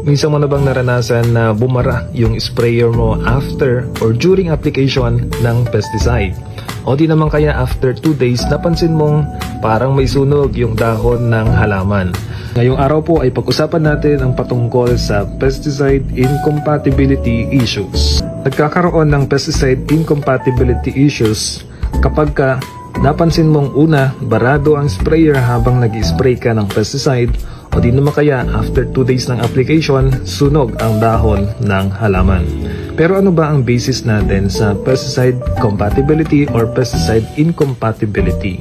Minsan mo na bang naranasan na bumara yung sprayer mo after or during application ng pesticide? O di naman kaya after 2 days napansin mong parang may sunog yung dahon ng halaman? Ngayong araw po ay pag-usapan natin ang patungkol sa pesticide incompatibility issues. Nagkakaroon ng pesticide incompatibility issues kapag napansin mong una, barado ang sprayer habang nag-spray ka ng pesticide, o di naman kaya after 2 days ng application, sunog ang dahon ng halaman. Pero ano ba ang basis natin sa pesticide compatibility or pesticide incompatibility?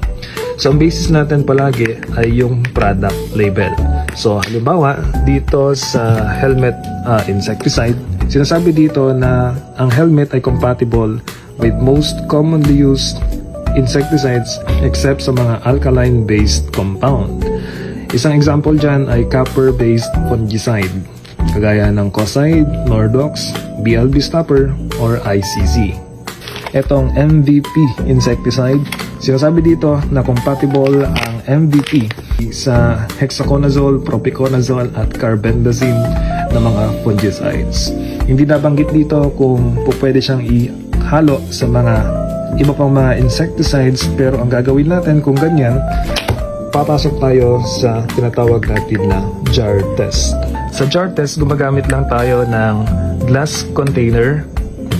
So ang basis natin palagi ay yung product label. So halimbawa dito sa helmet insecticide, sinasabi dito na ang helmet ay compatible with most commonly used insecticides except sa mga alkaline-based compound. Isang example dyan ay copper-based fungicide, kagaya ng Kocide, Nordox, BLB Stopper, or ICZ. Etong MVP insecticide, sinasabi dito na compatible ang MVP sa hexaconazole, propiconazole, at carbendazim na mga fungicides. Hindi nabanggit dito kung pwede siyang ihalo sa mga iba pang mga insecticides, pero ang gagawin natin kung ganyan, papasok tayo sa tinatawag natin na jar test. Sa jar test, gumagamit lang tayo ng glass container.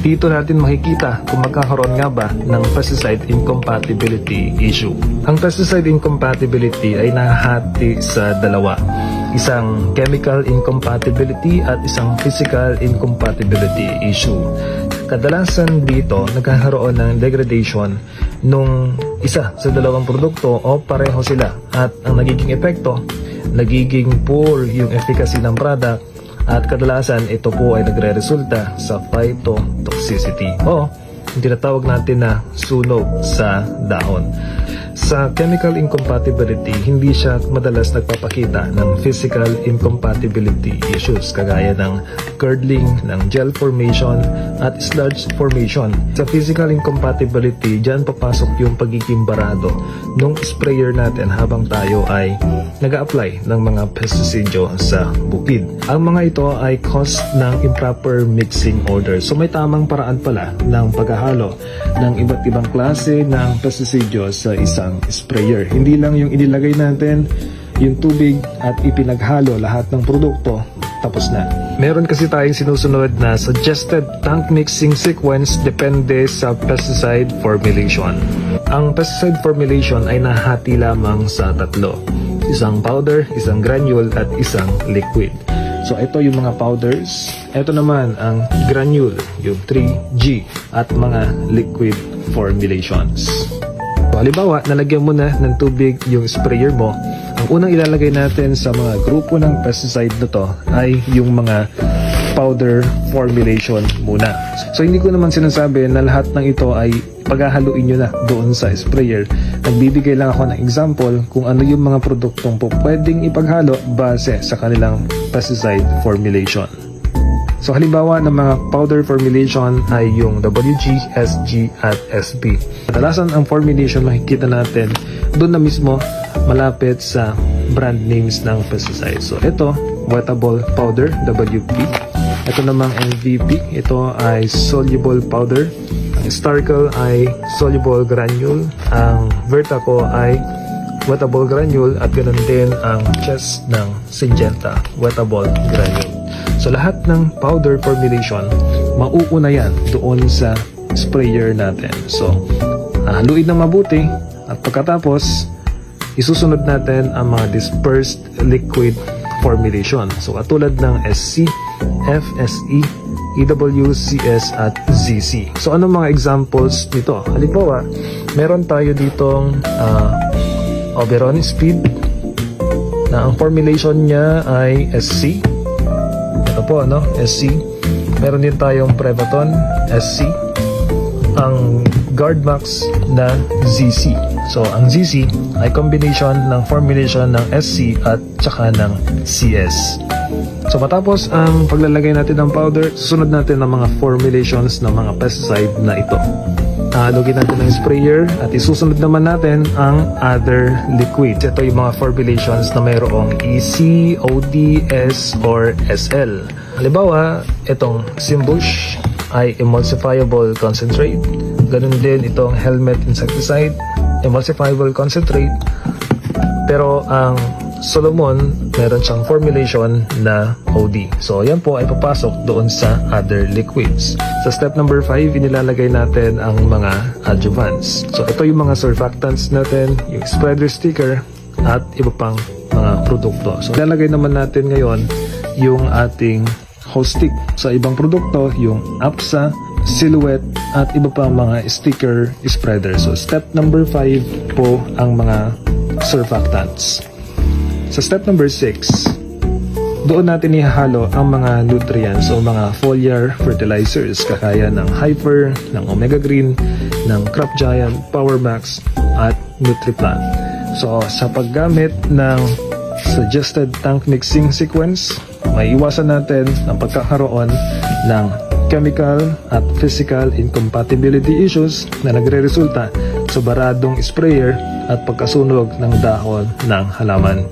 Dito natin makikita kung magkakaroon nga ba ng pesticide incompatibility issue. Ang pesticide incompatibility ay nahati sa dalawa. Isang chemical incompatibility at isang physical incompatibility issue. Kadalasan dito nagkakaroon ng degradation nung isa sa dalawang produkto o pareho sila, at ang nagiging epekto, nagiging poor yung efficacy ng product, at kadalasan ito po ay nagre-resulta sa phytotoxicity o yung tinatawag natin na sunog sa dahon. Sa chemical incompatibility, hindi siya madalas nagpapakita ng physical incompatibility issues kagaya ng curdling, ng gel formation, at sludge formation. Sa physical incompatibility, dyan papasok yung pagiging barado nung sprayer natin habang tayo ay nag-a-apply ng mga pestisidyo sa bukid. Ang mga ito ay cause ng improper mixing order. So may tamang paraan pala ng paghahalo ng iba't ibang klase ng pestisidyo sa isang sprayer. Hindi lang yung inilagay natin yung tubig at ipinaghalo lahat ng produkto, tapos na. Meron kasi tayong sinusunod na suggested tank mixing sequence depende sa pesticide formulation. Ang pesticide formulation ay nahati lamang sa tatlo: isang powder, isang granule, at isang liquid. So ito yung mga powders, ito naman ang granule, yung 3G, at mga liquid formulations. So, halimbawa, nalagyan mo na ng tubig yung sprayer mo. Ang unang ilalagay natin sa mga grupo ng pesticide na to ay yung mga powder formulation muna. So hindi ko naman sinasabi na lahat ng ito ay paghahaluin nyo na doon sa sprayer. Nagbibigay lang ako ng example kung ano yung mga produktong pwedeng ipaghalo base sa kanilang pesticide formulation. So halimbawa ng mga powder formulation ay yung WG, SG, at SB. Kadalasan ang formulation makikita natin doon na mismo malapit sa brand names ng pesticide. So ito, wettable powder, WP. Ito namang MVP, ito ay soluble powder. Ang Starkel ay soluble granule. Ang Vertaco ay wettable granule, at ganoon din ang Chess ng Syngenta, wettable granule. So lahat ng powder formulation, mauuna yan doon sa sprayer natin. So haluin ng mabuti, at pagkatapos isusunod natin ang mga dispersed liquid formulation. So katulad ng SC, FSE, EWCS, at ZC. So anong mga examples nito? Halimbawa, meron tayo ditong Oberon Speed na ang formulation niya ay SC. Ito po, SC. Meron din tayong Prevaton, SC. Ang Guardmax na ZC. So ang ZC ay combination ng formulation ng SC at saka ng CS. So matapos ang paglalagay natin ng powder, susunod natin ang mga formulations ng mga pesticide na ito. lugin natin ng sprayer at isusunod naman natin ang other liquids. Ito yung mga formulations na mayroong EC, OD, S, or SL. Halimbawa, itong Simbush ay emulsifiable concentrate. Ganun din itong Helmet insecticide, emulsifiable concentrate. Pero ang Solomon, meron siyang formulation na OD. So, yan po ay papasok doon sa other liquids. Sa step number 5, inilalagay natin ang mga adjuvants. So, ito yung mga surfactants natin, yung spreader sticker, at iba pang mga produkto. So, ilalagay naman natin ngayon yung ating host stick. Sa ibang produkto, yung APSA, silhouette, at iba pang mga sticker spreader. So, step number 5 po ang mga surfactants. Sa step number 6, doon natin ihahalo ang mga nutrients o mga foliar fertilizers kakaya ng Hyper, ng Omega Green, ng Crop Giant, Power Max, at NutriPlant. So, sa paggamit ng suggested tank mixing sequence, may iwasan natin ang pagkakaroon ng chemical at physical incompatibility issues na nagre-resulta sa baradong sprayer at pagkasunog ng dahon ng halaman.